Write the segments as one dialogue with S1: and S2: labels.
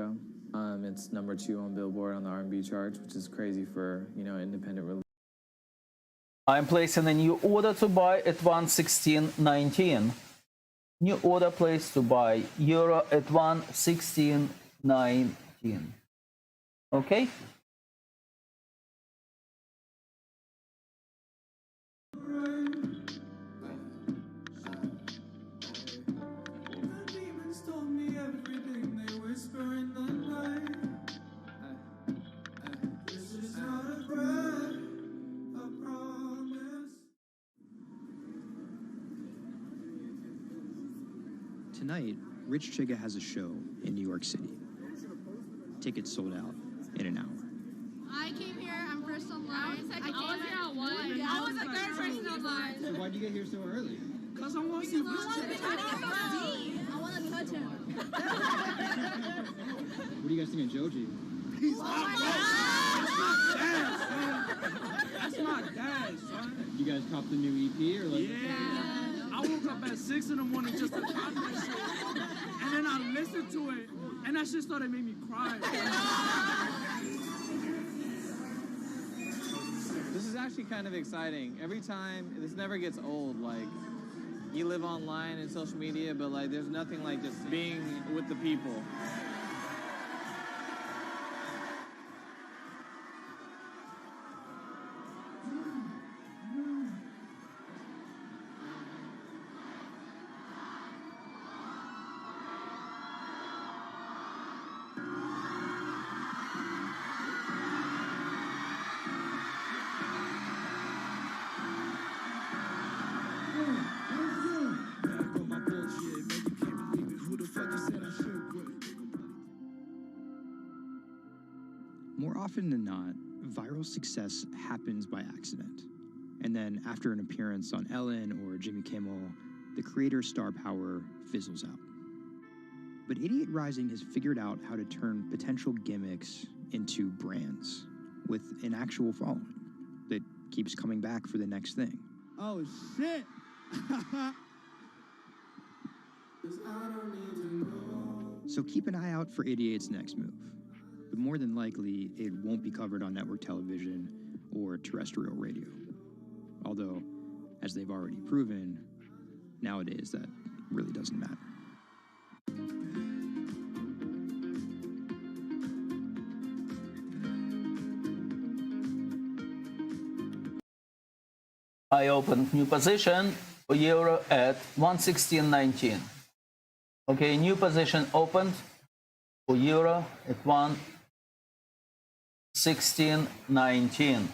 S1: ago. It's #2 on Billboard on the R&B charts, which is crazy for, you know, independent release.
S2: I'm placing a new order to buy at 116.19. New order placed to buy euro at 116.19. Okay.
S3: Tonight, Rich Chiga has a show in New York City. Tickets sold out in an hour.
S4: I came here, I'm first online. I was here at 1.
S5: I was the third person online.
S6: So why'd you get here so early?
S5: Because I want to see Rich Chiga.
S4: I want to touch him.
S6: What do you guys think of Joji?
S5: He's hot. That's my dad, son.
S6: You guys cop the new EP or like?
S5: Yeah. I woke up at 6 in the morning just to cop that shit. And then I listened to it. And that shit started making me cry.
S1: This is actually kind of exciting. Every time, this never gets old. Like, you live online and social media, but like, there's nothing like just being with the people.
S3: More often than not, viral success happens by accident. And then after an appearance on Ellen or Jimmy Kimmel, the creator's star power fizzles out. But Idiot Rising has figured out how to turn potential gimmicks into brands with an actual following that keeps coming back for the next thing.
S5: Oh, shit.
S3: So keep an eye out for Idiot's next move. But more than likely, it won't be covered on network television or terrestrial radio. Although, as they've already proven, nowadays that really doesn't matter.
S2: I opened new position for euro at 116.19. Okay, new position opened for euro at 116.19.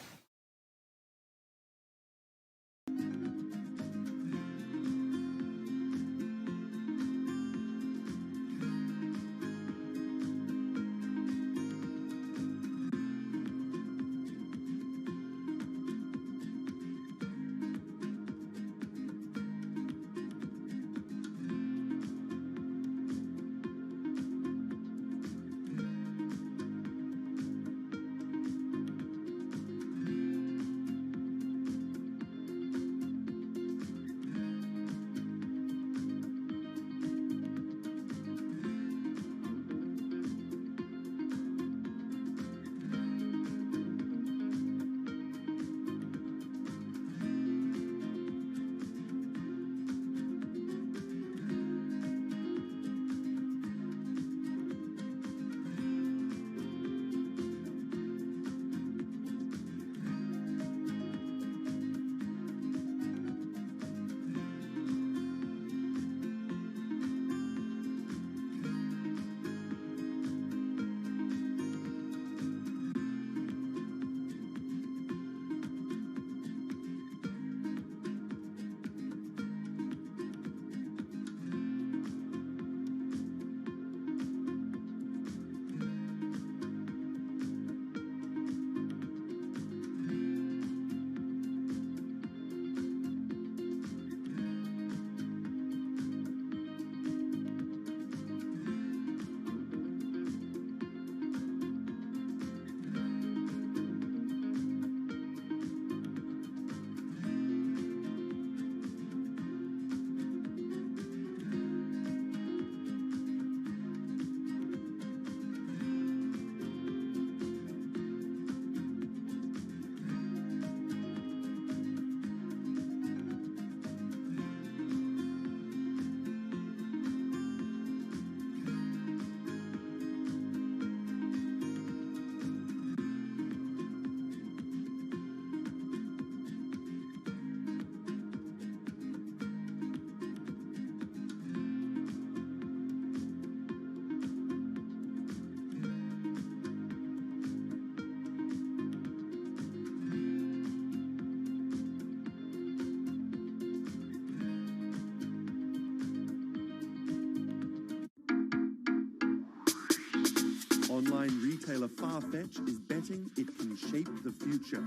S7: Online retailer Farfetch is betting it can shape the future.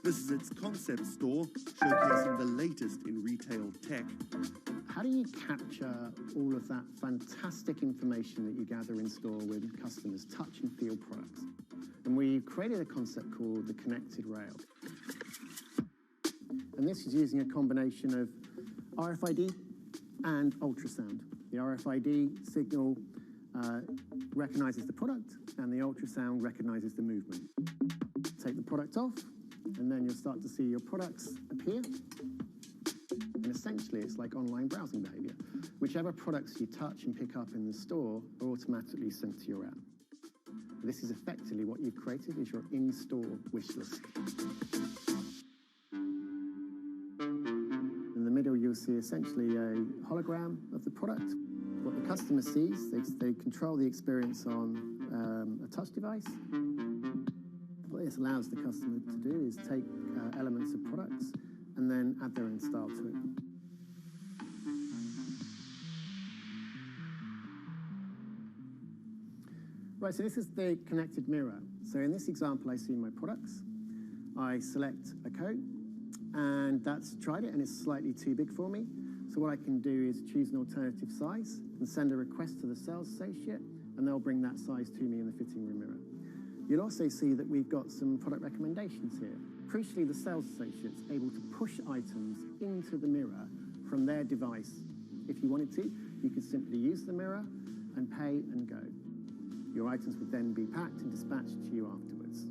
S7: This is its concept store, showcasing the latest in retail tech.
S8: How do you capture all of that fantastic information that you gather in store with customers touch and feel products? And we created a concept called the connected rail. And this is using a combination of RFID and ultrasound. The RFID signal recognizes the product, and the ultrasound recognizes the movement. Take the product off, and then you'll start to see your products appear. And essentially, it's like online browsing behavior. Whichever products you touch and pick up in the store are automatically sent to your app. This is effectively what you've created is your in-store wish list. In the middle, you'll see essentially a hologram of the product. What the customer sees, they control the experience on a touch device. What this allows the customer to do is take elements of products and then add their own style to it. Right, so this is the connected mirror. So in this example, I see my products. I select a coat, and that's tried it, and it's slightly too big for me. So what I can do is choose an alternative size and send a request to the sales associate, and they'll bring that size to me in the fitting room mirror. You'll also see that we've got some product recommendations here. Crucially, the sales associate's able to push items into the mirror from their device. If you wanted to, you could simply use the mirror and pay and go. Your items would then be packed and dispatched to you afterwards.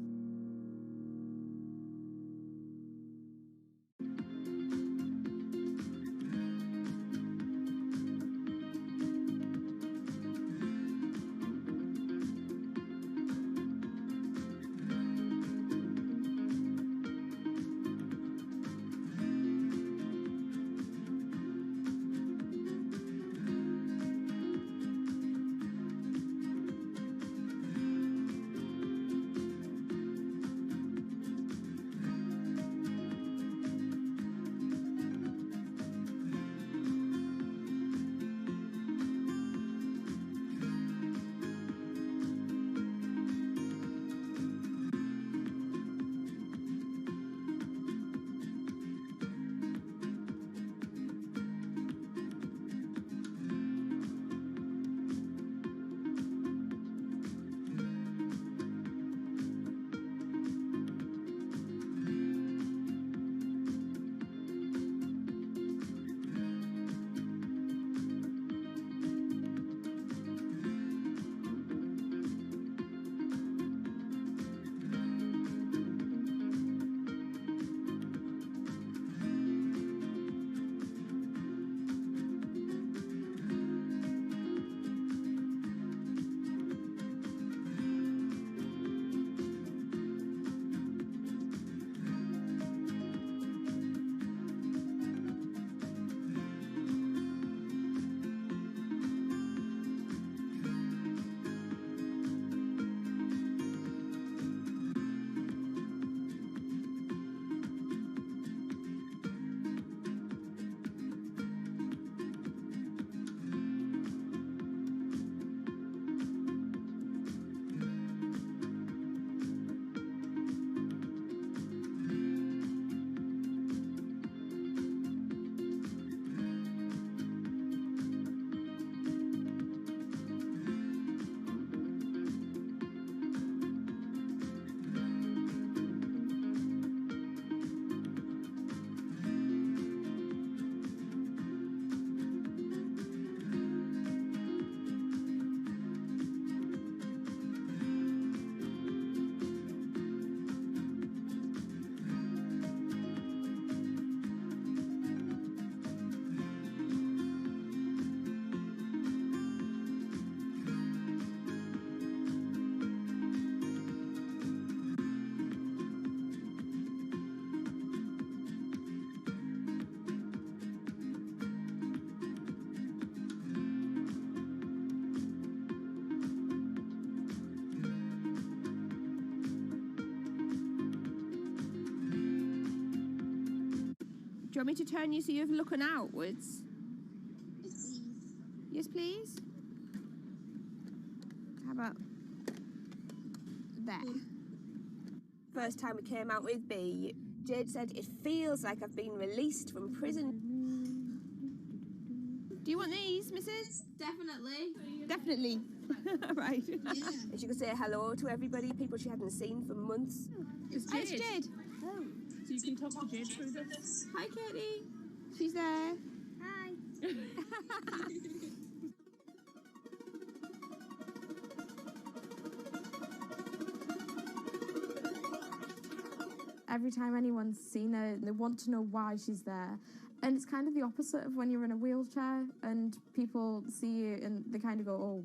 S9: Do you want me to turn you so you're looking outwards? Yes, please. How about there. First time we came out with B, Jade said it feels like I've been released from prison. Do you want these, Mrs.?
S4: Definitely.
S9: Definitely. Right. And she could say hello to everybody, people she hadn't seen for months.
S4: It's
S9: It's Jade.
S4: Oh, so you can talk to Jade through this.
S9: Hi, Katie. She's there.
S4: Hi.
S10: Every time anyone's seen her, they want to know why she's there. And it's kind of the opposite of when you're in a wheelchair and people see you and they kind of go, oh,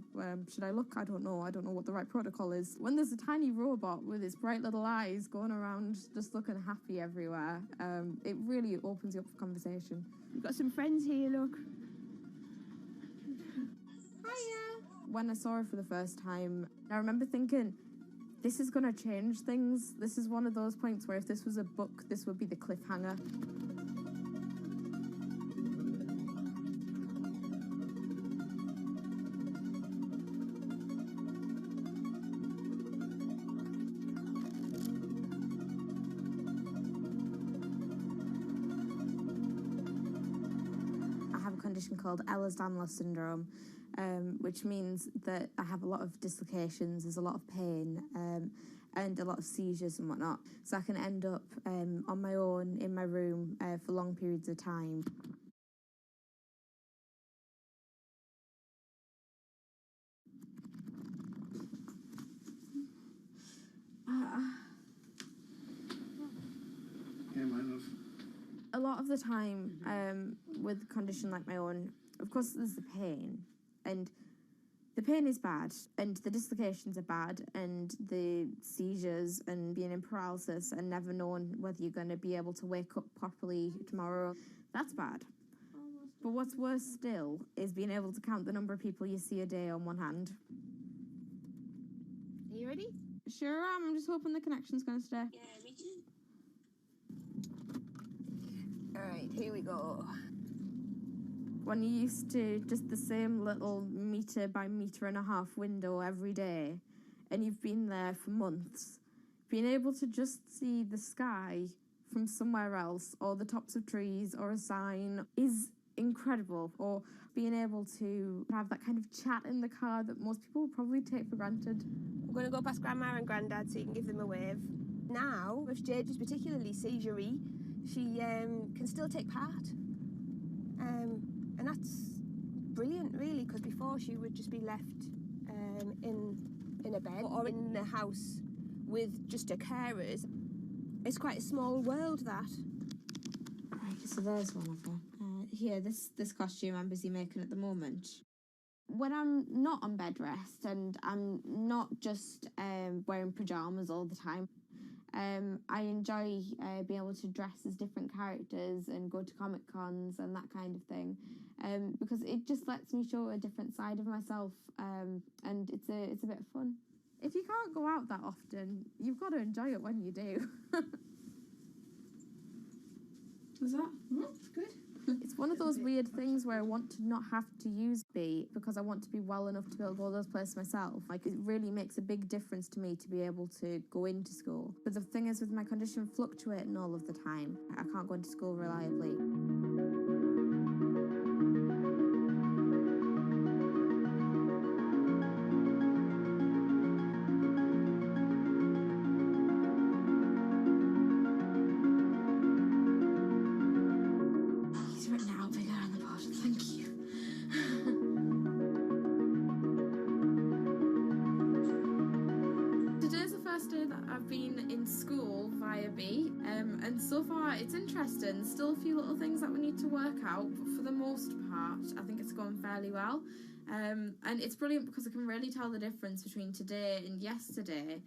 S10: should I look? I don't know what the right protocol is. When there's a tiny robot with its bright little eyes going around just looking happy everywhere, it really opens you up for conversation.
S9: We've got some friends here, look. Hiya.
S10: When I saw her for the first time, I remember thinking, this is going to change things. This is one of those points where if this was a book, this would be the cliffhanger. I have a condition called Ehlers-Danlos syndrome, which means that I have a lot of dislocations, there's a lot of pain, and a lot of seizures and whatnot. So I can end up on my own in my room for long periods of time. A lot of the time, with a condition like my own, of course there's the pain, and the pain is bad, and the dislocations are bad, and the seizures and being in paralysis and never knowing whether you're going to be able to wake up properly tomorrow, that's bad. But what's worse still is being able to count the number of people you see a day on one hand.
S9: Are you ready?
S10: Sure am, I'm just hoping the connection's going to stay.
S9: Yeah, me too. Alright, here we go.
S10: When you're used to just the same little metre by metre and a half window every day, and you've been there for months, being able to just see the sky from somewhere else, or the tops of trees, or a sign, is incredible. Or being able to have that kind of chat in the car that most people would probably take for granted.
S9: I'm going to go past Grandma and Grandad so you can give them a wave. Now, if Jade is particularly seizure-y, she can still take part. And that's brilliant, really, because before she would just be left in a bed or in the house with just her carers. It's quite a small world, that.
S10: Right, so there's one of them. Here, this costume I'm busy making at the moment. When I'm not on bed rest and I'm not just wearing pyjamas all the time, I enjoy being able to dress as different characters and go to Comic Cons and that kind of thing, because it just lets me show a different side of myself, and it's a bit of fun. If you can't go out that often, you've got to enjoy it when you do. Was that?
S4: It's good.
S10: It's one of those weird things where I want to not have to use B because I want to be well enough to be able to go to those places myself. Like, it really makes a big difference to me to be able to go into school. But the thing is, with my condition fluctuating all of the time, I can't go into school reliably. And so far it's interesting, still a few little things that we need to work out, but for the most part I think it's going fairly well, and it's brilliant because I can really tell the difference between today and yesterday.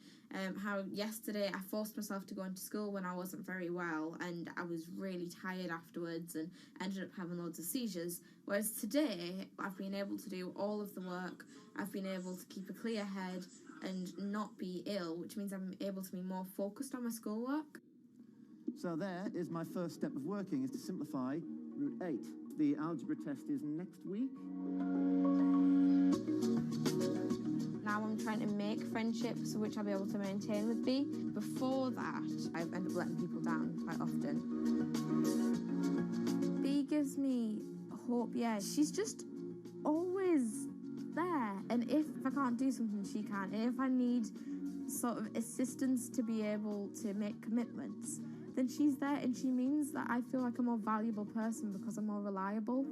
S10: How yesterday I forced myself to go into school when I wasn't very well and I was really tired afterwards and ended up having loads of seizures, whereas today I've been able to do all of the work, I've been able to keep a clear head and not be ill, which means I'm able to be more focused on my schoolwork.
S11: So there is my first step of working, is to simplify root 8. The algebra test is next week.
S10: now I'm trying to make friendships which I'll be able to maintain with B. Before that, I end up letting people down quite often. B gives me hope, yeah. She's just always there. And if I can't do something, she can. And if I need sort of assistance to be able to make commitments, then she's there, and she means that I feel like a more valuable person because I'm more reliable.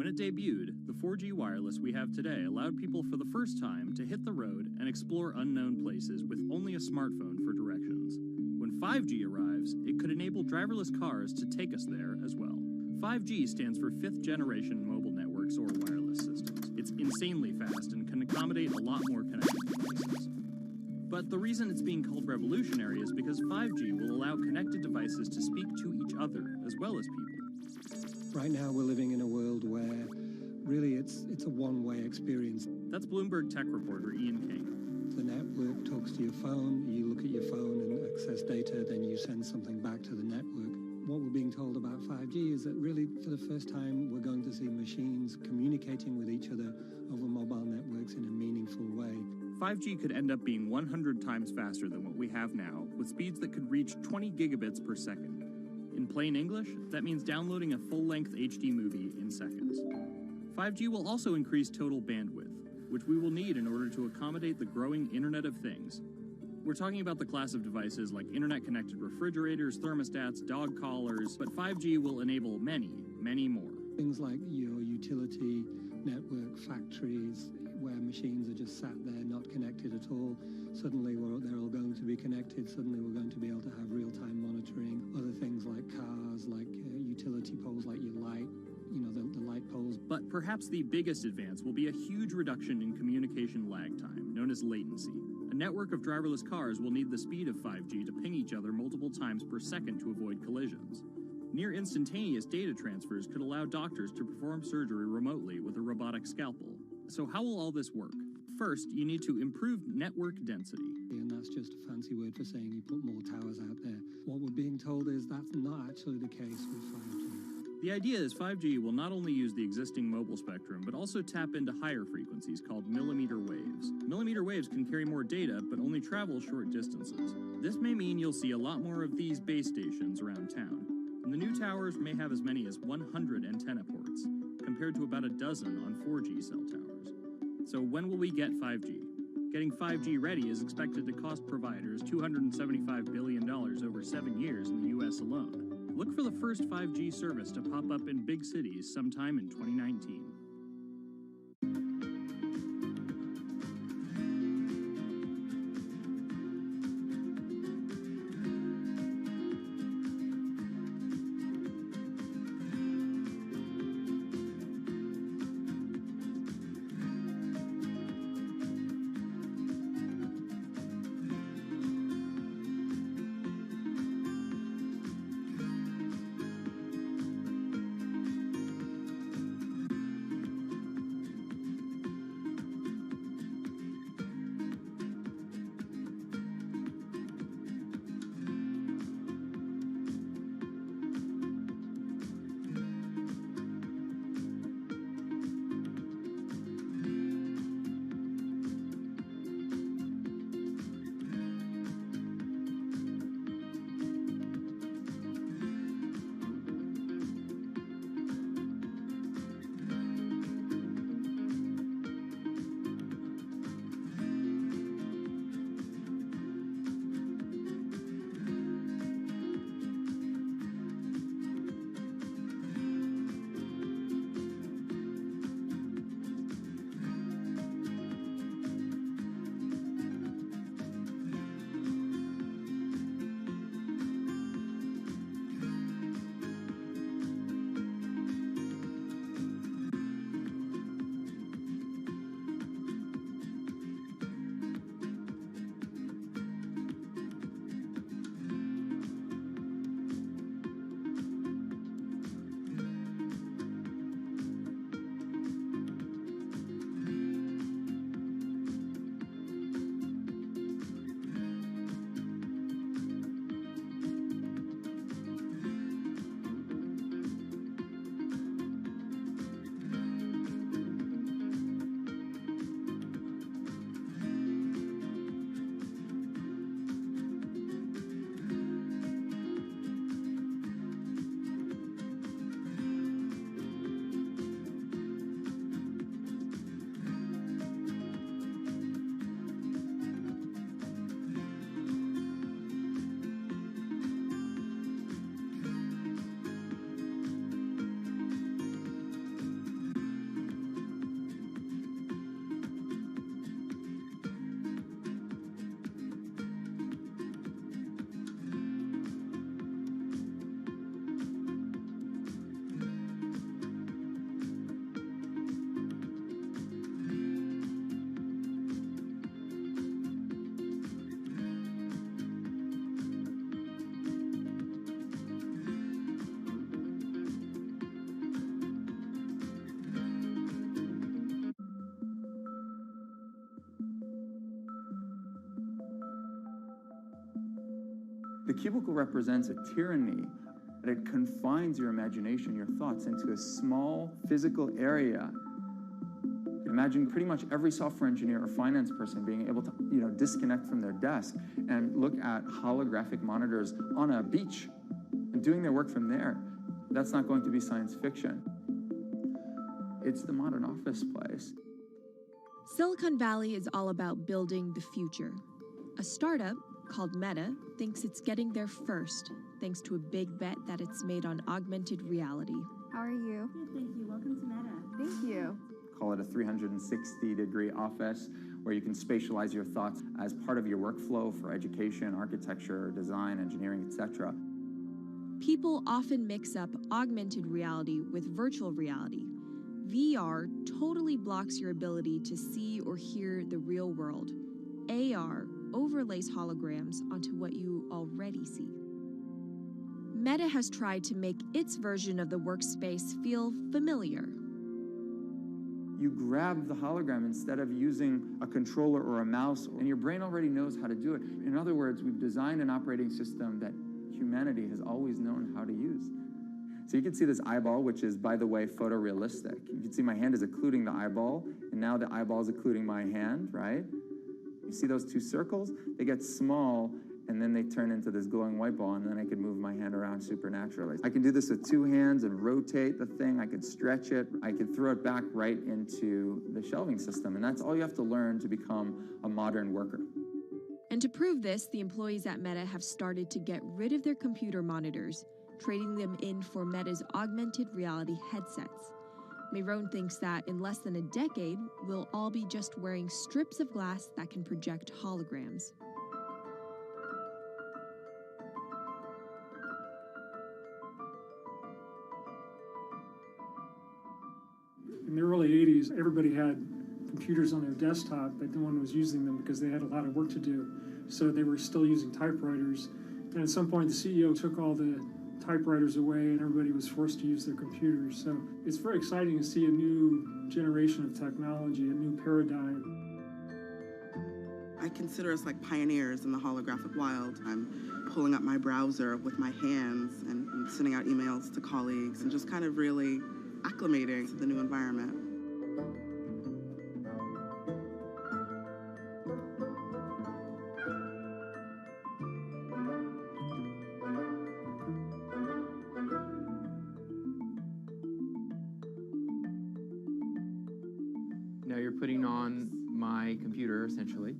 S12: When it debuted, the 4G wireless we have today allowed people for the first time to hit the road and explore unknown places with only a smartphone for directions. When 5G arrives, it could enable driverless cars to take us there as well. 5G stands for 5th generation mobile networks or wireless systems. It's insanely fast and can accommodate a lot more connected devices. But the reason it's being called revolutionary is because 5G will allow connected devices to speak to each other as well as people.
S13: Right now we're living in a world where really it's a one-way experience.
S12: That's Bloomberg tech reporter Ian King.
S13: The network talks to your phone, you look at your phone and access data, then you send something back to the network. What we're being told about 5G is that really for the first time we're going to see machines communicating with each other over mobile networks in a meaningful way.
S12: 5G could end up being 100 times faster than what we have now, with speeds that could reach 20 gigabits per second. In plain English, that means downloading a full-length HD movie in seconds. 5G will also increase total bandwidth, which we will need in order to accommodate the growing Internet of Things. We're talking about the class of devices like internet-connected refrigerators, thermostats, dog collars, but 5G will enable many, many more.
S13: Things like your utility network factories where machines are just sat there not connected at all. Suddenly they're all going to be connected. Suddenly we're going to be able to have real-time monitoring. Other things like cars, like utility poles, like your light, the light poles.
S12: But perhaps the biggest advance will be a huge reduction in communication lag time, known as latency. A network of driverless cars will need the speed of 5G to ping each other multiple times per second to avoid collisions. Near instantaneous data transfers could allow doctors to perform surgery remotely with a robotic scalpel. So how will all this work? First, you need to improve network density.
S13: And that's just a fancy word for saying you put more towers out there. What we're being told is that's not actually the case with 5G.
S12: The idea is 5G will not only use the existing mobile spectrum, but also tap into higher frequencies called millimeter waves. Millimeter waves can carry more data, but only travel short distances. This may mean you'll see a lot more of these base stations around town. And the new towers may have as many as 100 antenna ports, compared to about a dozen on 4G cell towers. So when will we get 5G? Getting 5G ready is expected to cost providers $275 billion over 7 years in the US alone. Look for the first 5G service to pop up in big cities sometime in 2019.
S14: The cubicle represents a tyranny. It confines your imagination, your thoughts, into a small physical area. Imagine pretty much every software engineer or finance person being able to, disconnect from their desk and look at holographic monitors on a beach and doing their work from there. That's not going to be science fiction. It's the modern office place.
S15: Silicon Valley is all about building the future. A startup called Meta thinks it's getting there first, thanks to a big bet that it's made on augmented reality.
S16: How are you?
S17: Good, thank you. Welcome to Meta.
S16: Thank you.
S14: call it a 360-degree office, where you can spatialize your thoughts as part of your workflow for education, architecture, design, engineering, etc.
S15: People often mix up augmented reality with virtual reality. VR totally blocks your ability to see or hear the real world. AR overlays holograms onto what you already see. Meta has tried to make its version of the workspace feel familiar.
S14: You grab the hologram instead of using a controller or a mouse, and your brain already knows how to do it. In other words, we've designed an operating system that humanity has always known how to use. So you can see this eyeball, which is, by the way, photorealistic. You can see my hand is occluding the eyeball, and now the eyeball is occluding my hand, right? You see those two circles? They get small, and then they turn into this glowing white ball, and then I can move my hand around supernaturally. I can do this with 2 hands and rotate the thing. I could stretch it. I could throw it back right into the shelving system, and that's all you have to learn to become a modern worker.
S15: And to prove this, the employees at Meta have started to get rid of their computer monitors, trading them in for Meta's augmented reality headsets. Mayron thinks that in less than a decade, we'll all be just wearing strips of glass that can project holograms.
S5: In the early 80s, everybody had computers on their desktop, but no one was using them because they had a lot of work to do. So they were still using typewriters. And at some point, the CEO took all the typewriters away and everybody was forced to use their computers. So it's very exciting to see a new generation of technology, a new paradigm.
S16: I consider us like pioneers in the holographic wild. I'm pulling up my browser with my hands and sending out emails to colleagues and just kind of really acclimating to the new environment.
S17: Now you're putting on my computer, essentially.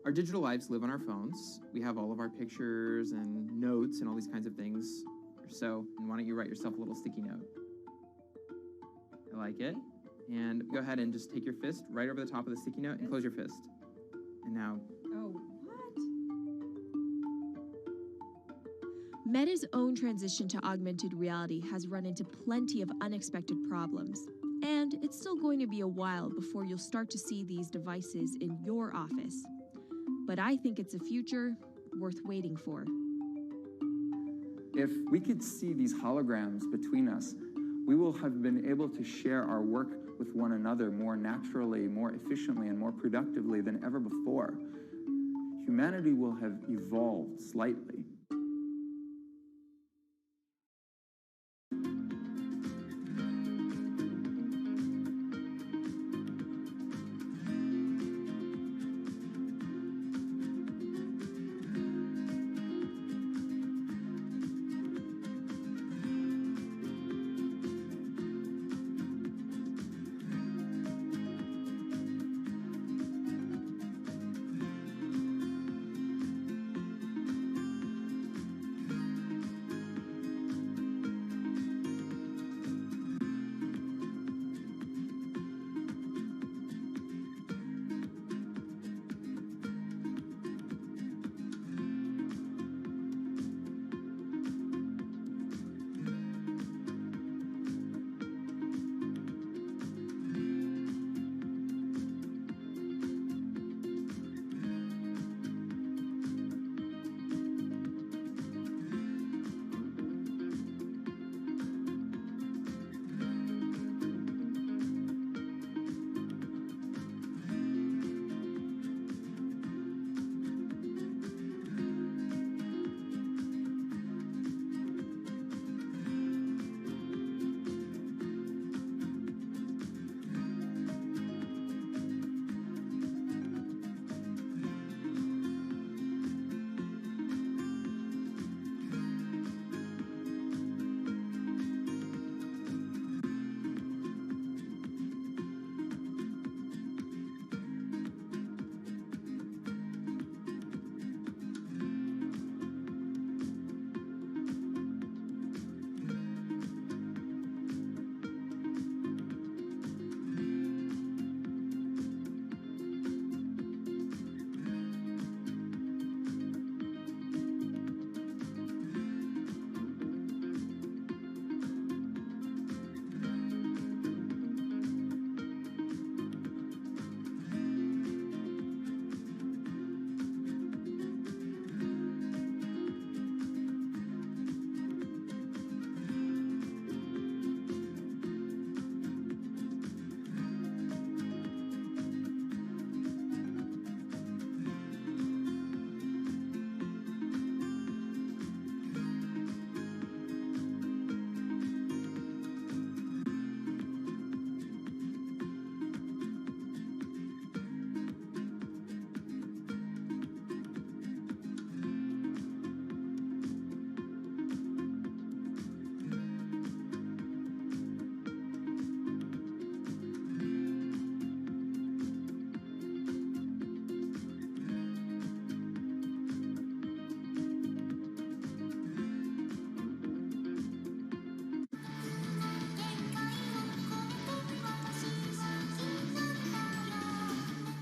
S17: Our digital lives live on our phones. We have all of our pictures and notes and all these kinds of things. So why don't you write yourself a little sticky note? I like it. And go ahead and just take your fist right over the top of the sticky note and close your fist. And now...
S15: Oh, what? Meta's own transition to augmented reality has run into plenty of unexpected problems. And it's still going to be a while before you'll start to see these devices in your office. But I think it's a future worth waiting for.
S14: If we could see these holograms between us, we will have been able to share our work with one another more naturally, more efficiently, and more productively than ever before. Humanity will have evolved slightly.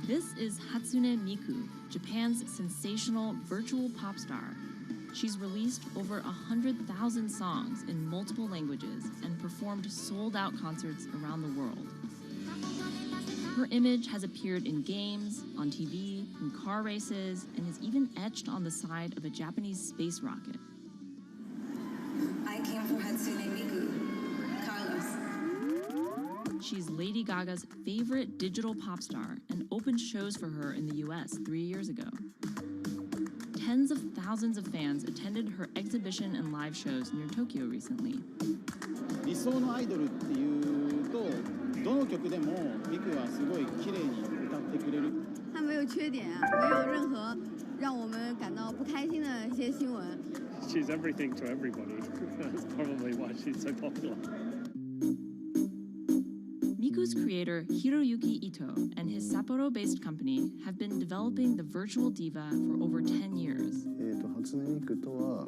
S18: This is Hatsune Miku, Japan's sensational virtual pop star. She's released over 100,000 songs in multiple languages and performed sold-out concerts around the world. Her image has appeared in games, on TV, in car races, and is even etched on the side of a Japanese space rocket.
S19: I came for Hatsune Miku, Carlos.
S18: She's Lady Gaga's favorite digital pop star and opened shows for her in the US 3 years ago. Tens of thousands of fans attended her exhibition and live shows near Tokyo recently.
S20: 理想のアイドルっていうとどの曲でもミクはすごい綺麗に歌ってくれる。
S4: 他没有缺点啊，没有任何让我们感到不開心的一些新聞。
S21: She's everything to everybody. That's probably why she's so popular.
S18: Miku's creator Hiroyuki Ito and his Sapporo-based company have been developing the virtual diva for over 10 years.
S22: 初音ミクとは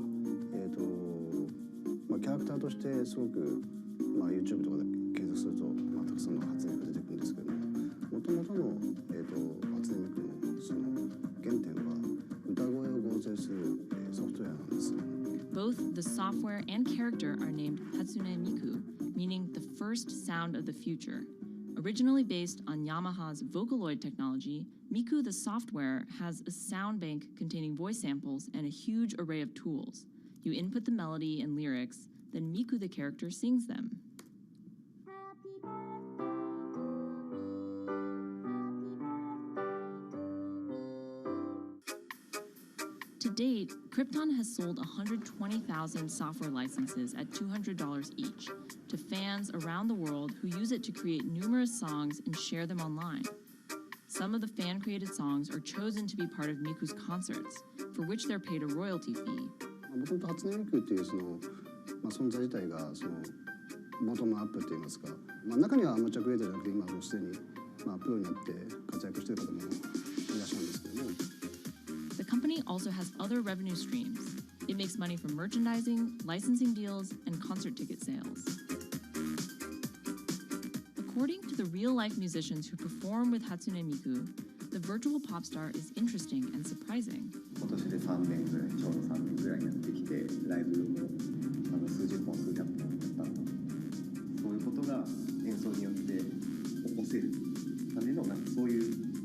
S22: キャラクターとしてすごくYouTube とかで検索するとたくさんの初音ミク出てくるんですけども、元々の初音ミクのその原点は歌声を合成するソフトウェアなんです。
S18: Both the software and character are named Hatsune Miku, meaning the first sound of the future. Originally based on Yamaha's Vocaloid technology, Miku the software has a sound bank containing voice samples and a huge array of tools. You input the melody and lyrics, then Miku the character sings them. To date, Krypton has sold 120,000 software licenses at $200 each to fans around the world who use it to create numerous songs and share them online. Some of the fan-created songs are chosen to be part of Miku's concerts, for which they're paid a royalty fee.
S22: もともと初音ミクっていうその存在自体がそのボトムアップって言いますか、中にはアマチュアクリエイターじゃなくて今もうすでにプロになって活躍している方もいらっしゃるんですけども。
S18: The company also has other revenue streams. It makes money from merchandising, licensing deals, and concert ticket sales. According to the real-life musicians who perform with Hatsune Miku, the virtual pop star is interesting and surprising.
S22: 今年で3年ぐらい、ちょうど3年ぐらいやってきて、ライブも数十本、数百本やったの。そういうことが演奏によって起こせるためのそういう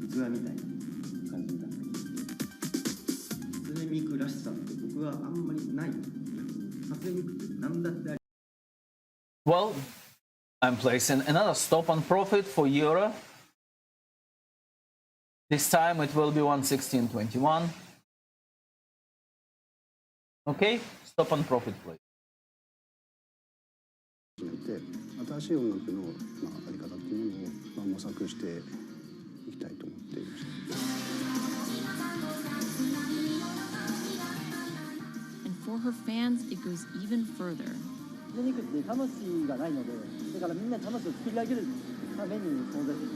S22: 器みたいな感じになってきて。初音ミクらしさって僕はあんまりない。初音ミクって何だってあり。
S2: Well, I'm placing another stop on profit for EUR. This time it will be 116.21. Okay, stop on profit, please.
S22: 新しい音楽のあり方っていうのを模索していきたいと思っていました。
S18: And for her fans, it goes even further.
S23: ミクって魂がないので、だからみんな魂を作り上げるために存在する。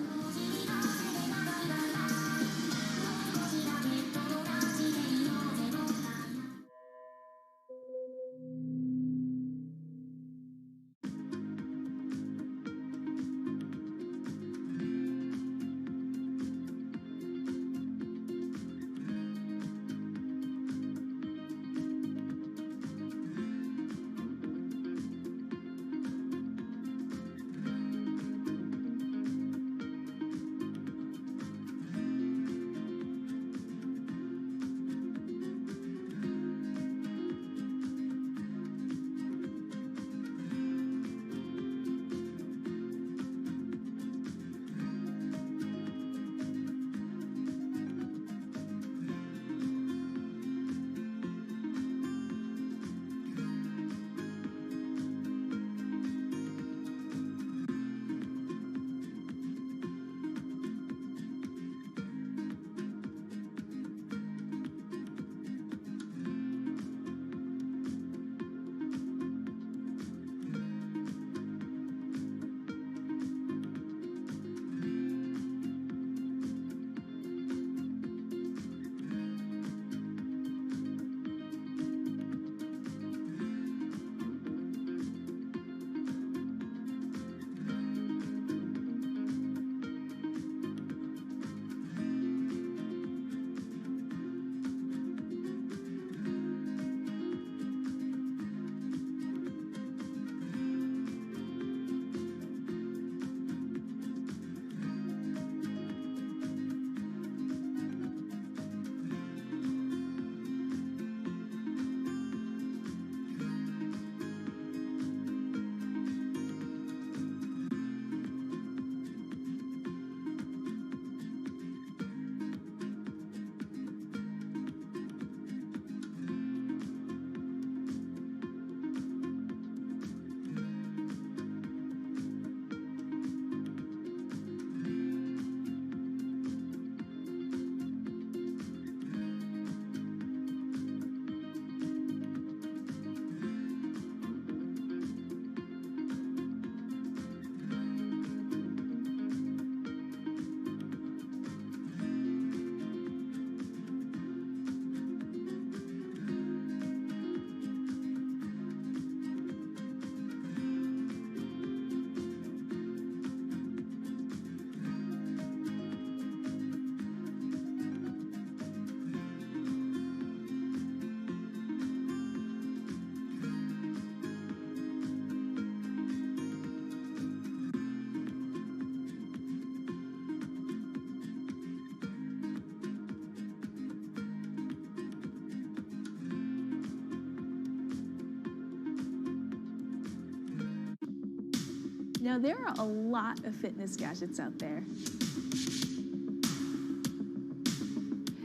S1: Now, there are a lot of fitness gadgets out there.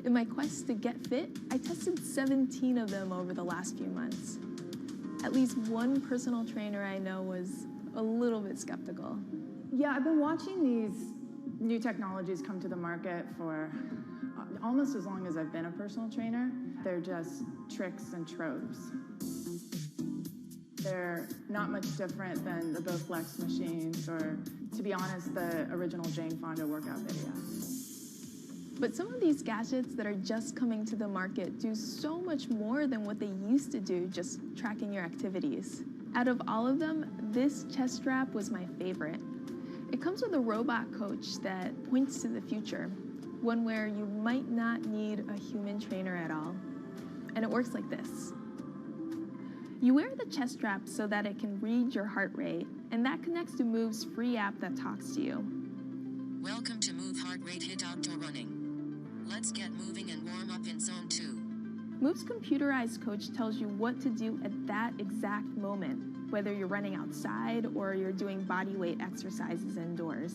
S1: In my quest to get fit, I tested 17 of them over the last few months. At least one personal trainer I know was a little bit skeptical.
S3: Yeah, I've been watching these new technologies come to the market for almost as long as I've been a personal trainer. They're just tricks and tropes. They're not much different than the Bowflex machines or, to be honest, the original Jane Fonda workout video.
S1: But some of these gadgets that are just coming to the market do so much more than what they used to do, just tracking your activities. Out of all of them, this chest strap was my favorite. It comes with a robot coach that points to the future, one where you might not need a human trainer at all. And it works like this. You wear the chest strap so that it can read your heart rate, and that connects to Move's free app that talks to you.
S6: Welcome to Move Heart Rate Hit Outdoor Running. Let's get moving and warm up in Zone 2.
S1: Move's computerized coach tells you what to do at that exact moment, whether you're running outside or you're doing body weight exercises indoors.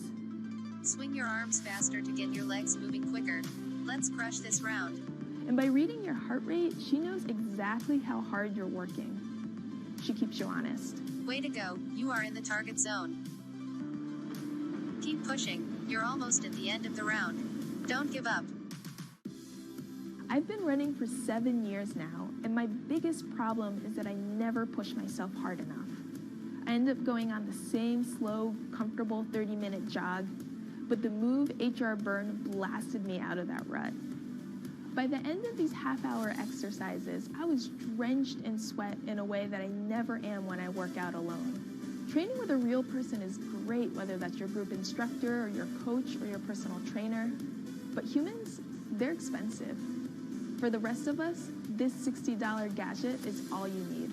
S6: Swing your arms faster to get your legs moving quicker. Let's crush this round.
S1: And by reading your heart rate, she knows exactly how hard you're working. She keeps you honest.
S6: Way to go, you are in the target zone. Keep pushing, you're almost at the end of the round. Don't give up.
S1: I've been running for 7 years now, and my biggest problem is that I never push myself hard enough. I end up going on the same slow, comfortable 30-minute jog, but the Move HR Burn blasted me out of that rut. By the end of these half-hour exercises, I was drenched in sweat in a way that I never am when I work out alone. Training with a real person is great, whether that's your group instructor or your coach or your personal trainer, but humans, they're expensive. For the rest of us, this $60 gadget is all you need.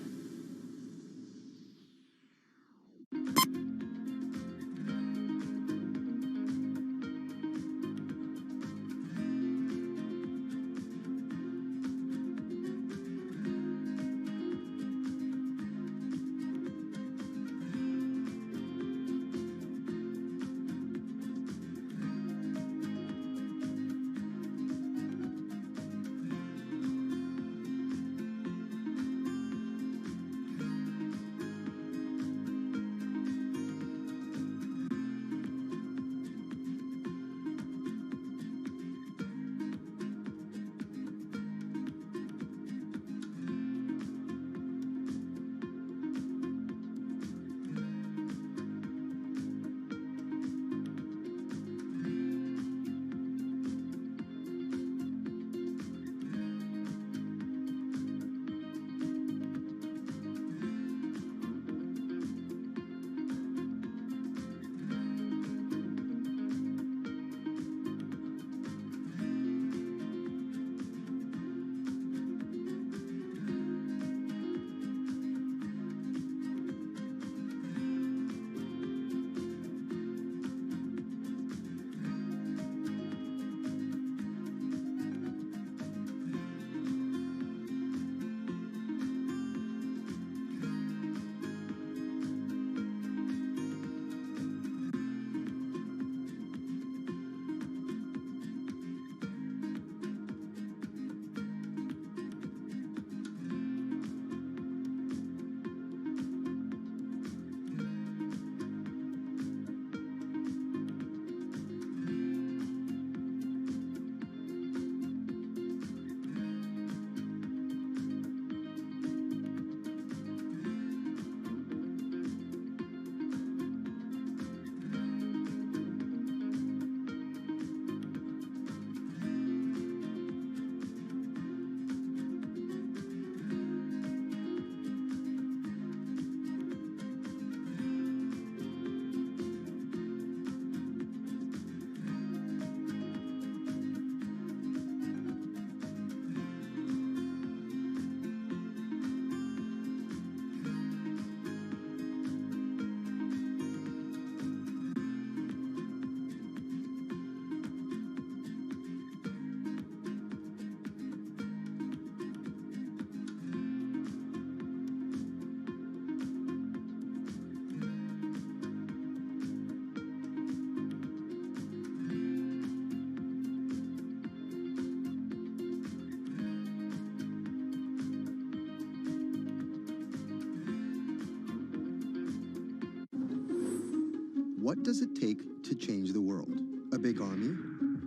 S7: what does it take to change the world? A big army?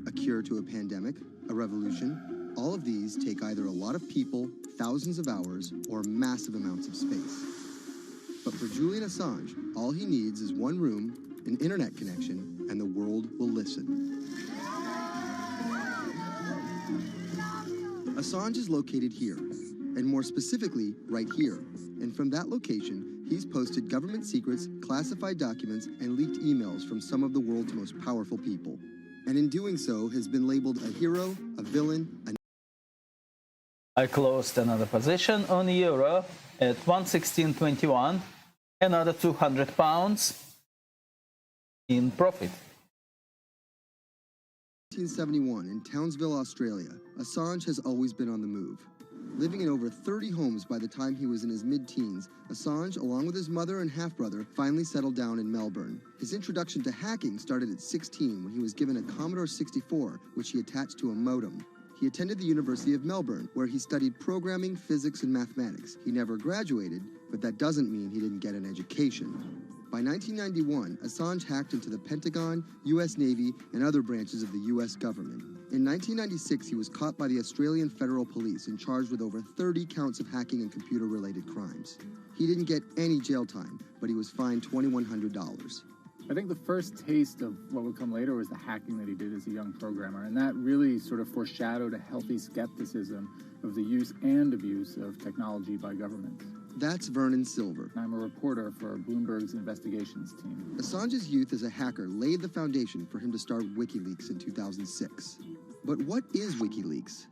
S7: A cure to a pandemic? A revolution? All of these take either a lot of people, thousands of hours, or massive amounts of space. But for Julian Assange, all he needs is one room, an internet connection, and the world will listen. Assange is located here, and more specifically, right here. And from that location, he's posted government secrets, classified documents, and leaked emails from some of the world's most powerful people. And in doing so, has been labeled a hero, a villain,
S2: I closed another position on euro at 116.21, another £200 in profit.
S7: 1971 in Townsville, Australia, Assange has always been on the move. Living in over 30 homes by the time he was in his mid-teens, Assange, along with his mother and half-brother, finally settled down in Melbourne. His introduction to hacking started at 16 when he was given a Commodore 64, which he attached to a modem. He attended the University of Melbourne, where he studied programming, physics, and mathematics. He never graduated, but that doesn't mean he didn't get an education. By 1991, Assange hacked into the Pentagon, U.S. Navy, and other branches of the U.S. government. In 1996, he was caught by the Australian Federal Police and charged with over 30 counts of hacking and computer-related crimes. He didn't get any jail time, but he was fined $2,100.
S8: I think the first taste of what would come later was the hacking that he did as a young programmer, and that really sort of foreshadowed a healthy skepticism of the use and abuse of technology by governments.
S7: That's Vernon Silver.
S8: I'm a reporter for Bloomberg's investigations team.
S7: Assange's youth as a hacker laid the foundation for him to start WikiLeaks in 2006. But what is WikiLeaks?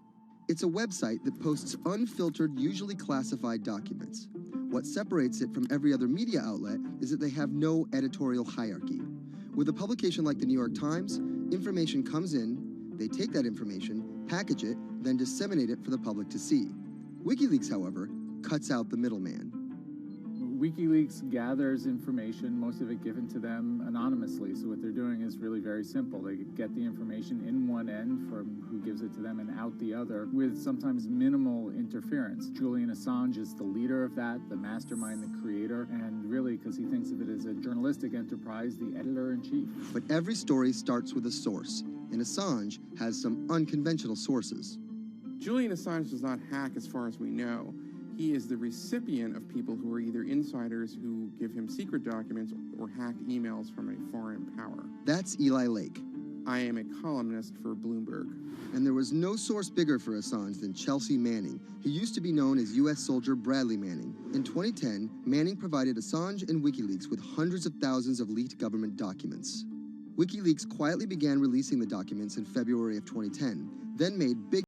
S7: It's a website that posts unfiltered, usually classified documents. What separates it from every other media outlet is that they have no editorial hierarchy. With a publication like the New York Times, information comes in, they take that information, package it, then disseminate it for the public to see. WikiLeaks, however, cuts out the middleman.
S8: WikiLeaks gathers information, most of it given to them anonymously. So what they're doing is really very simple. They get the information in one end from who gives it to them and out the other with sometimes minimal interference. Julian Assange is the leader of that, the mastermind, the creator, and really, because he thinks of it as a journalistic enterprise, the editor-in-chief.
S7: But every story starts with a source, and Assange has some unconventional sources.
S9: Julian Assange does not hack as far as we know. He is the recipient of people who are either insiders who give him secret documents or hacked emails from a foreign power.
S7: That's Eli Lake.
S9: I am a columnist for Bloomberg.
S7: And there was no source bigger for Assange than Chelsea Manning. He used to be known as U.S. soldier Bradley Manning. In 2010, Manning provided Assange and WikiLeaks with hundreds of thousands of leaked government documents. WikiLeaks quietly began releasing the documents in February of 2010, then made big